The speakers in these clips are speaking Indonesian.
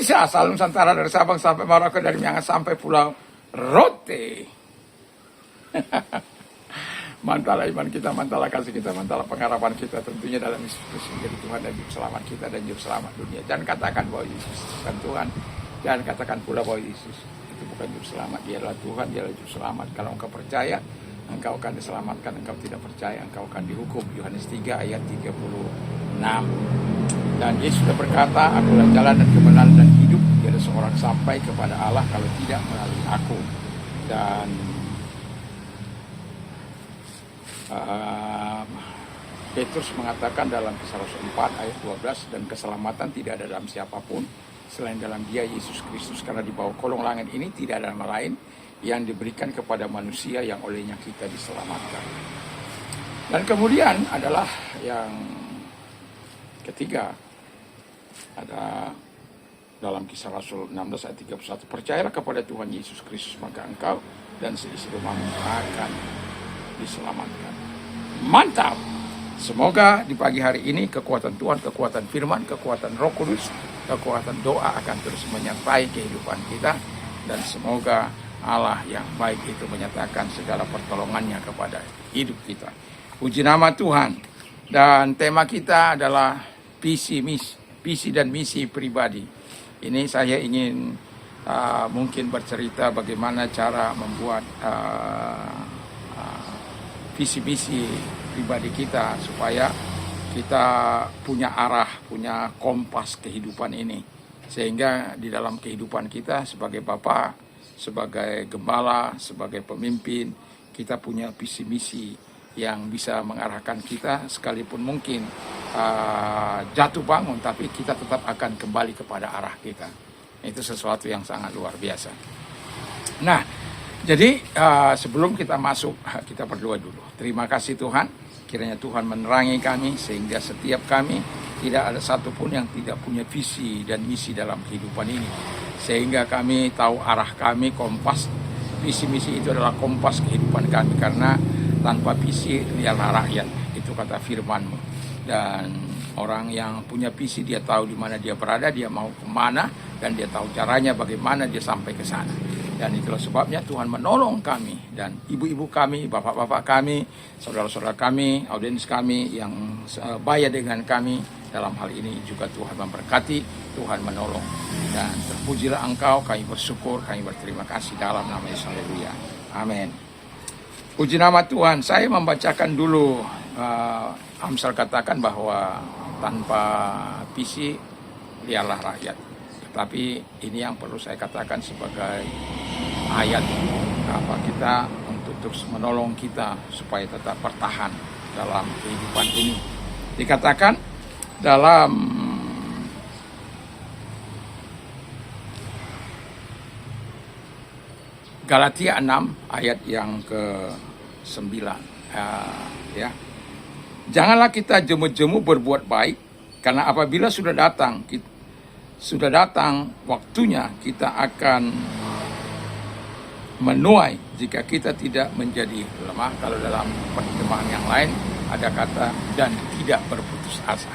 Indonesia, Asal Nusantara dari Sabang sampai Merauke, dari Miangas sampai Pulau Rote. Mantalah iman kita, mantalah kasih kita, mantalah pengharapan kita tentunya dalam Yesus Kristus menjadi Tuhan dan Juru Selamat kita dan Juru Selamat dunia. Jangan katakan bahwa Yesus bukan Tuhan, jangan katakan pula bahwa Yesus itu bukan Juru Selamat. Dia adalah Tuhan, dia adalah Juru Selamat. Kalau engkau percaya, engkau akan diselamatkan. Engkau tidak percaya, engkau akan dihukum. Yohanes 3 ayat 36. Dan Yesus sudah berkata, akulah jalan dan kebenaran dan hidup. Tiada seorang sampai kepada Allah kalau tidak melalui aku. Dan Petrus mengatakan dalam Kisah Rasul 4 ayat 12, dan keselamatan tidak ada dalam siapapun selain dalam Dia Yesus Kristus, karena di bawah kolong langit ini tidak ada nama lain yang diberikan kepada manusia yang olehnya kita diselamatkan. Dan kemudian adalah yang ketiga, ada dalam Kisah Rasul 16 ayat 31, percayalah kepada Tuhan Yesus Kristus maka engkau dan seisi rumahmu akan diselamatkan. Mantap! Semoga di pagi hari ini kekuatan Tuhan, kekuatan firman, kekuatan Roh Kudus, kekuatan doa akan terus menyertai kehidupan kita, dan semoga Allah yang baik itu menyatakan segala pertolongannya kepada hidup kita. Puji nama Tuhan. Dan tema kita adalah visi dan misi pribadi. Ini saya ingin mungkin bercerita bagaimana cara membuat visi misi pribadi kita supaya kita punya arah, punya kompas kehidupan ini. Sehingga di dalam kehidupan kita sebagai bapak, sebagai gembala, sebagai pemimpin, kita punya visi misi yang bisa mengarahkan kita, sekalipun mungkin jatuh bangun, tapi kita tetap akan kembali kepada arah kita. Itu sesuatu yang sangat luar biasa. Nah, jadi sebelum kita masuk, kita berdoa dulu. Terima kasih Tuhan, kiranya Tuhan menerangi kami sehingga setiap kami tidak ada satupun yang tidak punya visi dan misi dalam kehidupan ini. Sehingga kami tahu arah kami, kompas, visi misi itu adalah kompas kehidupan kami. Karena tanpa visi liarlah rakyat, itu kata firman-Mu. Dan orang yang punya visi, dia tahu di mana dia berada, dia mau kemana, dan dia tahu caranya bagaimana dia sampai ke sana. Dan itulah sebabnya Tuhan menolong kami, dan ibu-ibu kami, bapak-bapak kami, saudara-saudara kami, audiens kami yang sebaya dengan kami. Dalam hal ini juga Tuhan memberkati, Tuhan menolong. Dan terpujilah Engkau, kami bersyukur, kami berterima kasih dalam nama Yesus. Haleluya. Amin. Puji nama Tuhan. Saya membacakan dulu, Amsal katakan bahwa tanpa visi liarlah rakyat. Tetapi ini yang perlu saya katakan sebagai ayat apa kita untuk terus menolong kita supaya tetap bertahan dalam kehidupan ini. Dikatakan dalam Galatia 6 ayat yang ke-9, ya. Janganlah kita jemu-jemu berbuat baik, karena apabila sudah datang waktunya, kita akan menuai jika kita tidak menjadi lemah. Kalau dalam perkembangan yang lain ada kata dan tidak berputus asa.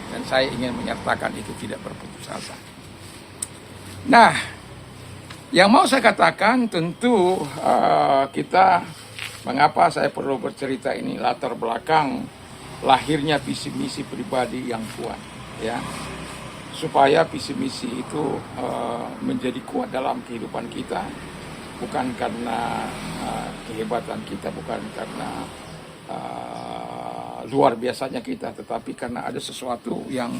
Dan saya ingin menyertakan itu, tidak berputus asa. Nah, yang mau saya katakan tentu kita, mengapa saya perlu bercerita ini, latar belakang lahirnya visi misi pribadi yang kuat, ya, supaya visi misi itu menjadi kuat dalam kehidupan kita, bukan karena kehebatan kita, bukan karena luar biasanya kita, tetapi karena ada sesuatu yang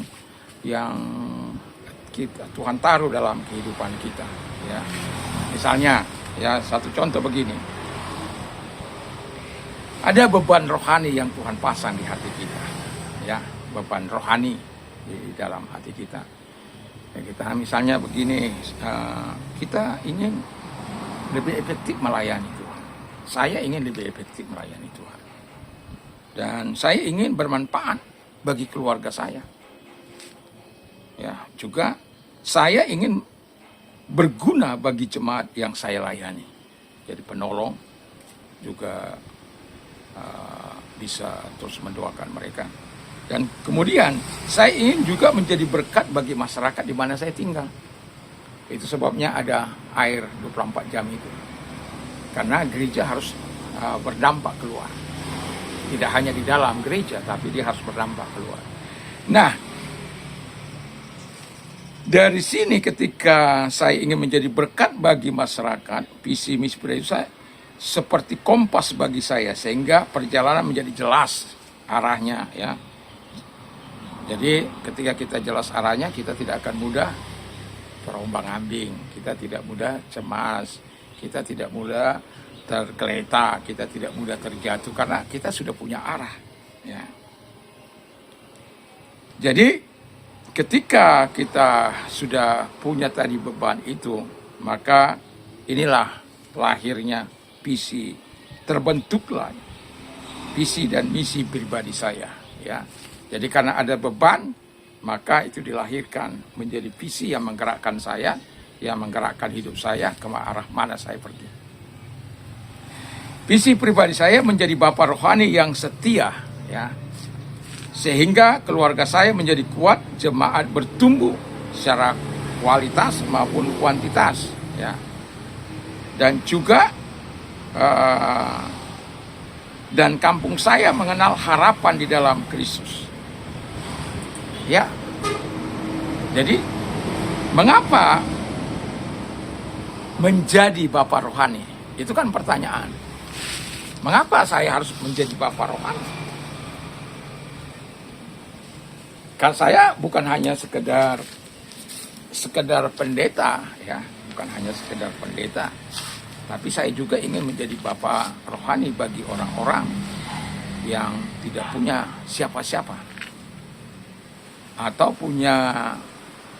Tuhan taruh dalam kehidupan kita, ya. Misalnya, ya, satu contoh begini. Ada beban rohani yang Tuhan pasang di hati kita, ya, beban rohani di dalam hati kita. Ya, kita misalnya begini, kita ingin lebih efektif melayani Tuhan. Saya ingin lebih efektif melayani Tuhan. Dan saya ingin bermanfaat bagi keluarga saya. Ya, juga saya ingin berguna bagi jemaat yang saya layani. Jadi penolong, juga bisa terus mendoakan mereka. Dan kemudian saya ingin juga menjadi berkat bagi masyarakat di mana saya tinggal. Itu sebabnya ada air 24 jam itu. Karena gereja harus berdampak keluar. Tidak hanya di dalam gereja, tapi dia harus berdampak keluar. Nah, dari sini ketika saya ingin menjadi berkat bagi masyarakat, visi misi saya seperti kompas bagi saya, sehingga perjalanan menjadi jelas arahnya, ya. Jadi ketika kita jelas arahnya, kita tidak akan mudah terombang-ambing, kita tidak mudah cemas, kita tidak mudah tergeletak, kita tidak mudah terjatuh karena kita sudah punya arah, ya. Jadi ketika kita sudah punya tadi beban itu, maka inilah lahirnya visi, terbentuklah visi dan misi pribadi saya, ya. Jadi karena ada beban, maka itu dilahirkan menjadi visi yang menggerakkan saya, yang menggerakkan hidup saya ke arah mana saya pergi. Visi pribadi saya menjadi bapak rohani yang setia, ya. Sehingga keluarga saya menjadi kuat, jemaat bertumbuh secara kualitas maupun kuantitas, ya. Dan juga dan kampung saya mengenal harapan di dalam Kristus. Ya, jadi mengapa menjadi bapak rohani? Itu kan pertanyaan. Mengapa saya harus menjadi bapak rohani? Kan saya bukan hanya sekedar pendeta, ya, bukan hanya sekedar pendeta, tapi saya juga ingin menjadi bapak rohani bagi orang-orang yang tidak punya siapa-siapa, atau punya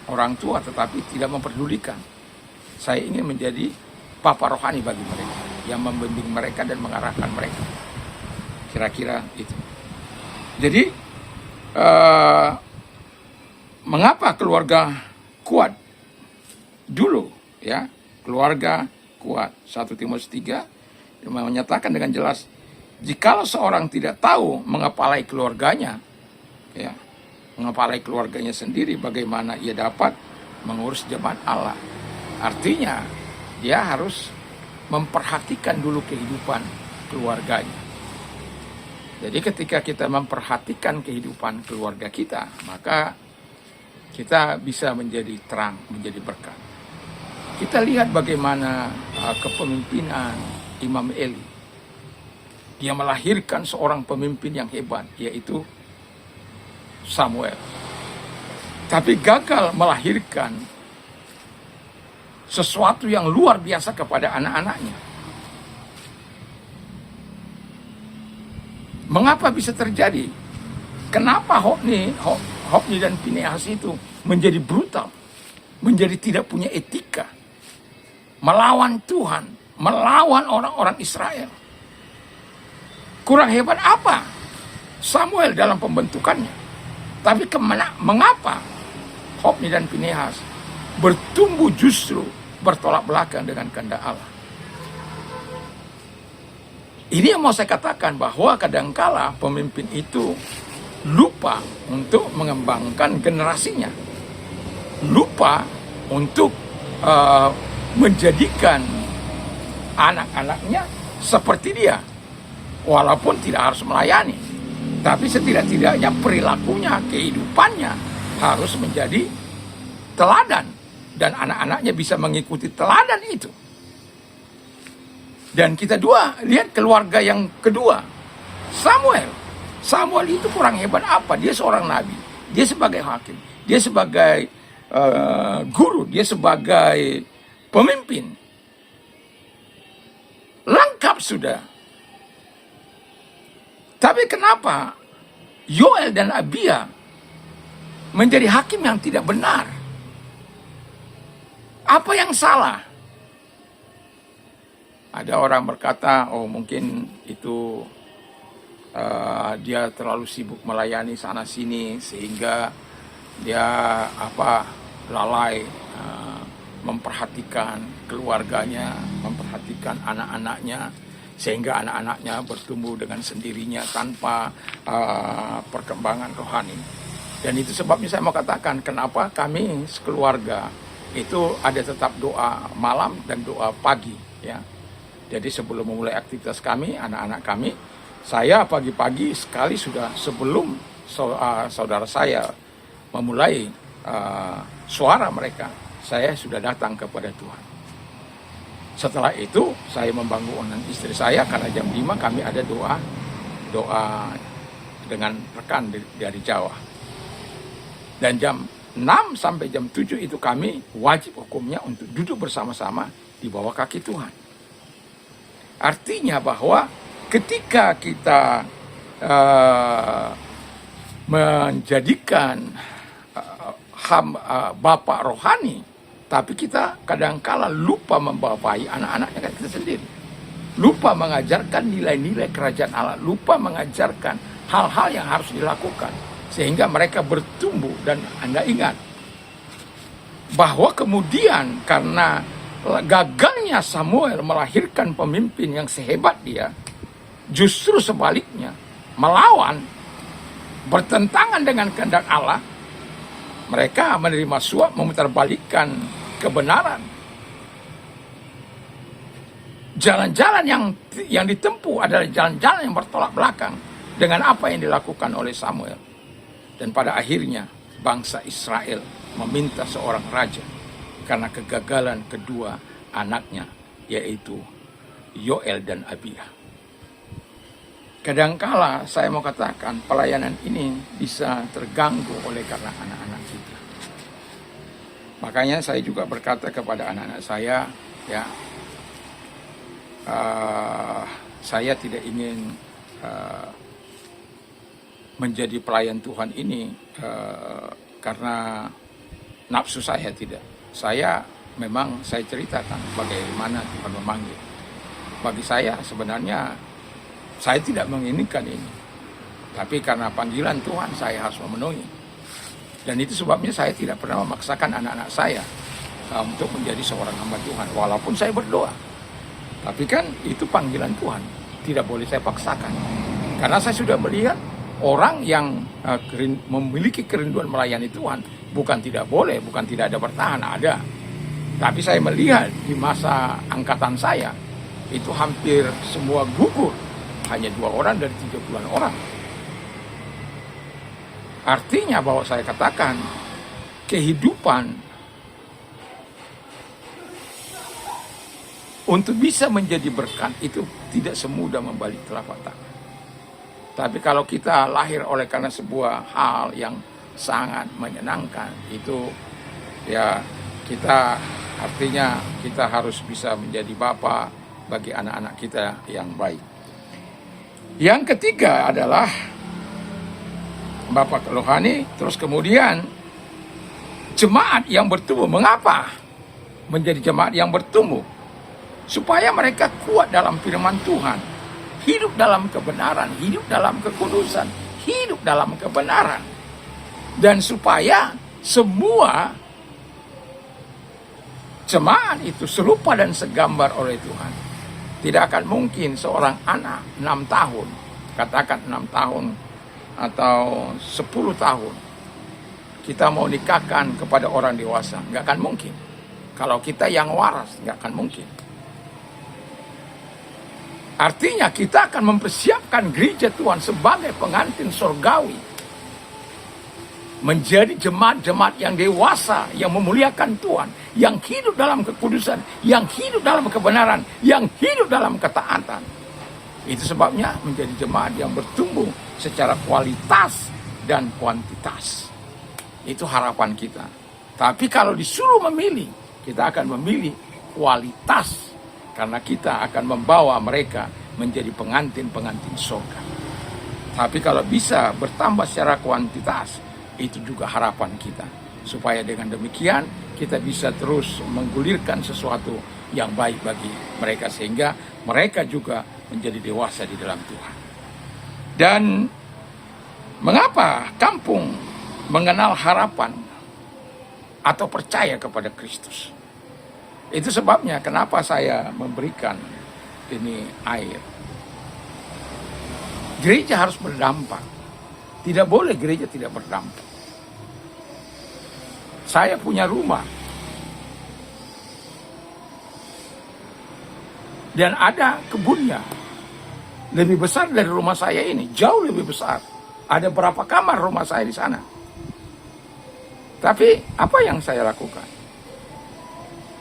orang tua tetapi tidak memperdulikan. Saya ingin menjadi bapak rohani bagi mereka, yang membimbing mereka dan mengarahkan mereka. Kira-kira itu. Jadi mengapa keluarga kuat dulu, ya? Keluarga kuat. 1 Timotius 3 menyatakan dengan jelas, jikalau seorang tidak tahu mengepalai keluarganya, ya, mengepalai keluarganya sendiri, bagaimana ia dapat mengurus jemaat Allah? Artinya dia harus memperhatikan dulu kehidupan keluarganya. Jadi ketika kita memperhatikan kehidupan keluarga kita, maka kita bisa menjadi terang, menjadi berkat. Kita lihat bagaimana kepemimpinan Imam Eli. Dia melahirkan seorang pemimpin yang hebat, yaitu Samuel. Tapi gagal melahirkan sesuatu yang luar biasa kepada anak-anaknya. Mengapa bisa terjadi? Kenapa Hofni dan Pinehas itu menjadi brutal, menjadi tidak punya etika, melawan Tuhan, melawan orang-orang Israel? Kurang hebat apa Samuel dalam pembentukannya? Tapi mengapa Hofni dan Pinehas bertumbuh justru bertolak belakang dengan kehendak Allah? Ini yang mau saya katakan, bahwa kadangkala pemimpin itu lupa untuk mengembangkan generasinya, lupa untuk menjadikan anak-anaknya seperti dia, walaupun tidak harus melayani, tapi setidak-tidaknya perilakunya, kehidupannya harus menjadi teladan, dan anak-anaknya bisa mengikuti teladan itu. Dan kita lihat keluarga yang kedua, Samuel itu kurang hebat apa? Dia seorang nabi, dia sebagai hakim, dia sebagai guru, dia sebagai pemimpin, lengkap sudah. Tapi kenapa Yoel dan Abia menjadi hakim yang tidak benar? Apa yang salah? Ada orang berkata, oh mungkin itu dia terlalu sibuk melayani sana sini sehingga dia lalai memperhatikan keluarganya, memperhatikan anak-anaknya, sehingga anak-anaknya bertumbuh dengan sendirinya tanpa perkembangan rohani. Dan itu sebabnya saya mau katakan kenapa kami sekeluarga itu ada tetap doa malam dan doa pagi ya. Jadi sebelum memulai aktivitas kami, anak-anak kami, saya pagi-pagi sekali sudah sebelum saudara saya memulai suara mereka, saya sudah datang kepada Tuhan. Setelah itu saya membangunkan istri saya karena jam 5 kami ada doa dengan rekan dari Jawa. Dan jam 6 sampai jam 7 itu kami wajib hukumnya untuk duduk bersama-sama di bawah kaki Tuhan. Artinya bahwa ketika kita menjadikan bapak rohani, tapi kita kadangkala lupa membawahi anak-anaknya kita sendiri. Lupa mengajarkan nilai-nilai kerajaan Allah, lupa mengajarkan hal-hal yang harus dilakukan. Sehingga mereka bertumbuh. Dan Anda ingat bahwa kemudian karena gagalnya Samuel melahirkan pemimpin yang sehebat dia, justru sebaliknya melawan, bertentangan dengan kehendak Allah. Mereka menerima suap, memutarbalikkan kebenaran. Jalan-jalan yang ditempuh adalah jalan-jalan yang bertolak belakang dengan apa yang dilakukan oleh Samuel. Dan pada akhirnya bangsa Israel meminta seorang raja karena kegagalan kedua anaknya, yaitu Yoel dan Abia. Kadangkala saya mau katakan pelayanan ini bisa terganggu oleh karena anak-anak kita. Makanya saya juga berkata kepada anak-anak saya, ya, saya tidak ingin menjadi pelayan Tuhan ini karena nafsu saya, tidak. Saya memang saya ceritakan bagaimana Tuhan memanggil. Bagi saya sebenarnya saya tidak menginginkan ini. Tapi karena panggilan Tuhan saya harus memenuhi. Dan itu sebabnya saya tidak pernah memaksakan anak-anak saya untuk menjadi seorang hamba Tuhan. Walaupun saya berdoa. Tapi kan itu panggilan Tuhan. Tidak boleh saya paksakan. Karena saya sudah melihat orang yang memiliki kerinduan melayani Tuhan. Bukan tidak boleh, bukan tidak ada bertahan, ada. Tapi saya melihat di masa angkatan saya, itu hampir semua gugur. Hanya 2 orang dari 30-an orang. Artinya bahwa saya katakan, kehidupan untuk bisa menjadi berkat itu tidak semudah membalik telapak tangan. Tapi kalau kita lahir oleh karena sebuah hal yang sangat menyenangkan, itu ya kita artinya kita harus bisa menjadi bapa bagi anak-anak kita yang baik. Yang ketiga adalah bapak rohani, terus kemudian jemaat yang bertumbuh. Mengapa menjadi jemaat yang bertumbuh? Supaya mereka kuat dalam firman Tuhan, hidup dalam kebenaran, hidup dalam kekudusan, hidup dalam kebenaran. Dan supaya semua jemaat itu serupa dan segambar oleh Tuhan. Tidak akan mungkin seorang anak 6 tahun, katakan 6 tahun atau 10 tahun, kita mau nikahkan kepada orang dewasa. Nggak akan mungkin. Kalau kita yang waras, nggak akan mungkin. Artinya kita akan mempersiapkan gereja Tuhan sebagai pengantin surgawi. Menjadi jemaat-jemaat yang dewasa, yang memuliakan Tuhan, yang hidup dalam kekudusan, yang hidup dalam kebenaran, yang hidup dalam ketaatan. Itu sebabnya menjadi jemaat yang bertumbuh secara kualitas dan kuantitas. Itu harapan kita. Tapi kalau disuruh memilih, kita akan memilih kualitas. Karena kita akan membawa mereka menjadi pengantin-pengantin surga. Tapi kalau bisa bertambah secara kuantitas, itu juga harapan kita. Supaya dengan demikian kita bisa terus menggulirkan sesuatu yang baik bagi mereka. Sehingga mereka juga menjadi dewasa di dalam Tuhan. Dan mengapa kampung mengenal harapan atau percaya kepada Kristus? Itu sebabnya kenapa saya memberikan ini air. Gereja harus berdampak. Tidak boleh gereja tidak berdampak. Saya punya rumah Dan ada kebunnya. Lebih besar dari rumah saya ini, jauh lebih besar. Ada berapa kamar rumah saya di sana. Tapi apa yang saya lakukan?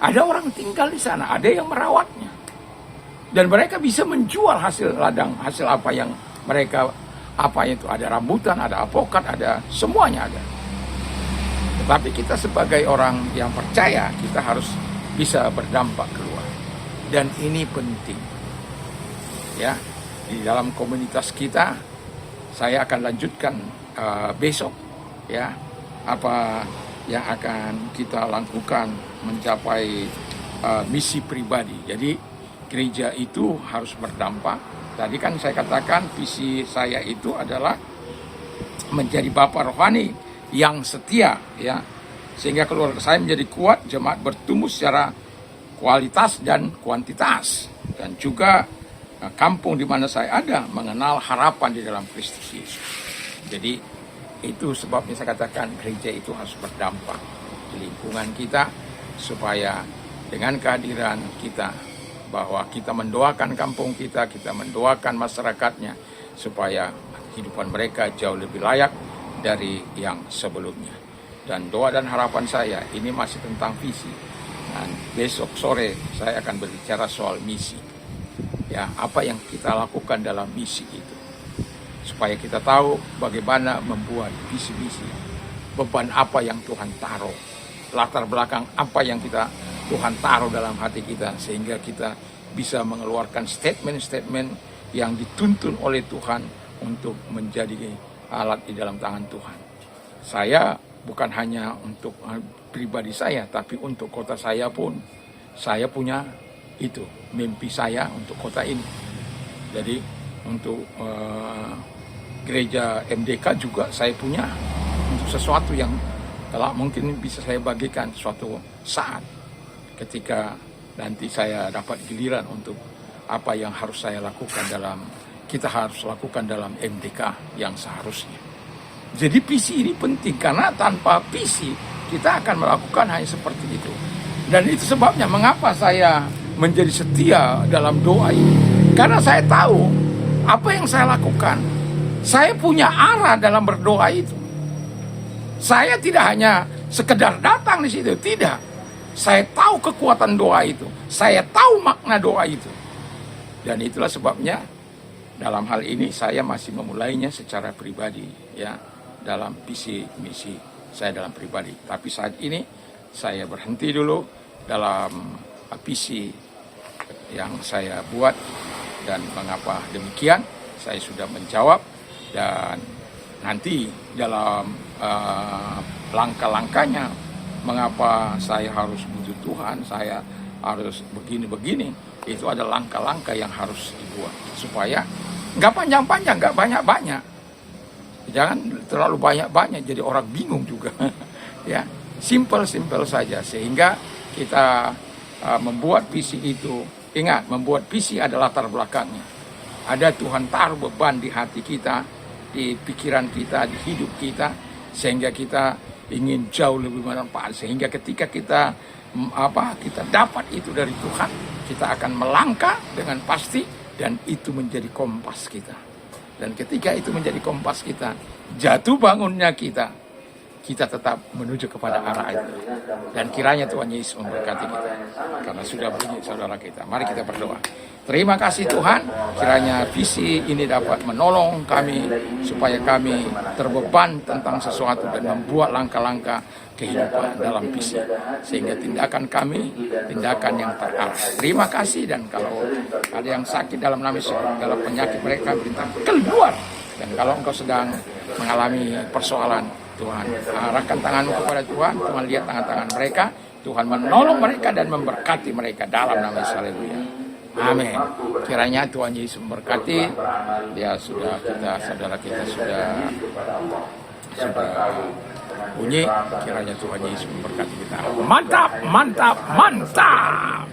Ada orang tinggal di sana, ada yang merawatnya. Dan mereka bisa menjual hasil ladang, hasil apa yang mereka, apa itu, ada rambutan, ada apokat, ada, semuanya ada. Tetapi kita sebagai orang yang percaya, kita harus bisa berdampak keluar. Dan ini penting. Ya, di dalam komunitas kita, saya akan lanjutkan besok, ya, apa yang akan kita lakukan mencapai misi pribadi. Jadi gereja itu harus berdampak. Tadi kan saya katakan visi saya itu adalah menjadi bapa rohani yang setia, ya, sehingga keluarga saya menjadi kuat, jemaat bertumbuh secara kualitas dan kuantitas, dan juga kampung di mana saya ada mengenal harapan di dalam Kristus Yesus. Jadi itu sebabnya saya katakan gereja itu harus berdampak di lingkungan kita, supaya dengan kehadiran kita, bahwa kita mendoakan kampung kita, kita mendoakan masyarakatnya, supaya kehidupan mereka jauh lebih layak dari yang sebelumnya. Dan doa dan harapan saya ini masih tentang visi. Dan besok sore saya akan berbicara soal misi. Ya, apa yang kita lakukan dalam misi itu, supaya kita tahu bagaimana membuat visi-misi, beban apa yang Tuhan taruh, latar belakang apa yang Tuhan taruh dalam hati kita, sehingga kita bisa mengeluarkan statement-statement yang dituntun oleh Tuhan untuk menjadi alat di dalam tangan Tuhan. Saya bukan hanya untuk pribadi saya, tapi untuk kota saya pun, saya punya itu mimpi saya untuk kota ini. Jadi untuk gereja MDK juga saya punya untuk sesuatu yang telah mungkin bisa saya bagikan suatu saat ketika nanti saya dapat giliran untuk apa yang harus saya lakukan kita harus lakukan dalam MDK yang seharusnya. Jadi visi ini penting, karena tanpa visi kita akan melakukan hanya seperti itu. Dan itu sebabnya mengapa saya menjadi setia dalam doa ini. Karena saya tahu apa yang saya lakukan. Saya punya arah dalam berdoa itu. Saya tidak hanya sekedar datang di situ, tidak. Saya tahu kekuatan doa itu. Saya tahu makna doa itu. Dan itulah sebabnya dalam hal ini saya masih memulainya secara pribadi, ya, dalam visi misi saya dalam pribadi. Tapi saat ini saya berhenti dulu dalam visi yang saya buat. Dan mengapa demikian, saya sudah menjawab. Dan nanti dalam langkah-langkahnya, mengapa saya harus butuh Tuhan, saya harus begini-begini, itu ada langkah-langkah yang harus dibuat, supaya nggak panjang-panjang, nggak banyak-banyak. Jangan terlalu banyak-banyak, jadi orang bingung juga. Ya, simple-simple saja, sehingga kita membuat visi itu. Ingat, membuat visi adalah latar belakangnya. Ada Tuhan taruh beban di hati kita, di pikiran kita, di hidup kita, sehingga kita ingin jauh lebih bermanfaat. Sehingga ketika kita dapat itu dari Tuhan, kita akan melangkah dengan pasti, dan itu menjadi kompas kita. Dan ketika itu menjadi kompas kita, jatuh bangunnya kita tetap menuju kepada arah itu. Dan kiranya Tuhan Yesus memberkati kita. Karena sudah bunyi saudara kita. Mari kita berdoa. Terima kasih Tuhan, kiranya visi ini dapat menolong kami, supaya kami terbeban tentang sesuatu dan membuat langkah-langkah kehidupan dalam visi. Sehingga tindakan kami, tindakan yang terarah. Terima kasih, dan kalau ada yang sakit dalam nama Yesus, dalam penyakit mereka, berintang keluar. Dan kalau engkau sedang mengalami persoalan, Tuhan arahkan tanganmu kepada Tuhan. Tuhan lihat tangan-tangan mereka, Tuhan menolong mereka dan memberkati mereka dalam nama Yesus. Haleluya. Amin. Kiranya Tuhan Yesus memberkati. Ya, saudara kita sudah bunyi. Kiranya Tuhan Yesus memberkati kita. Mantap, mantap, mantap.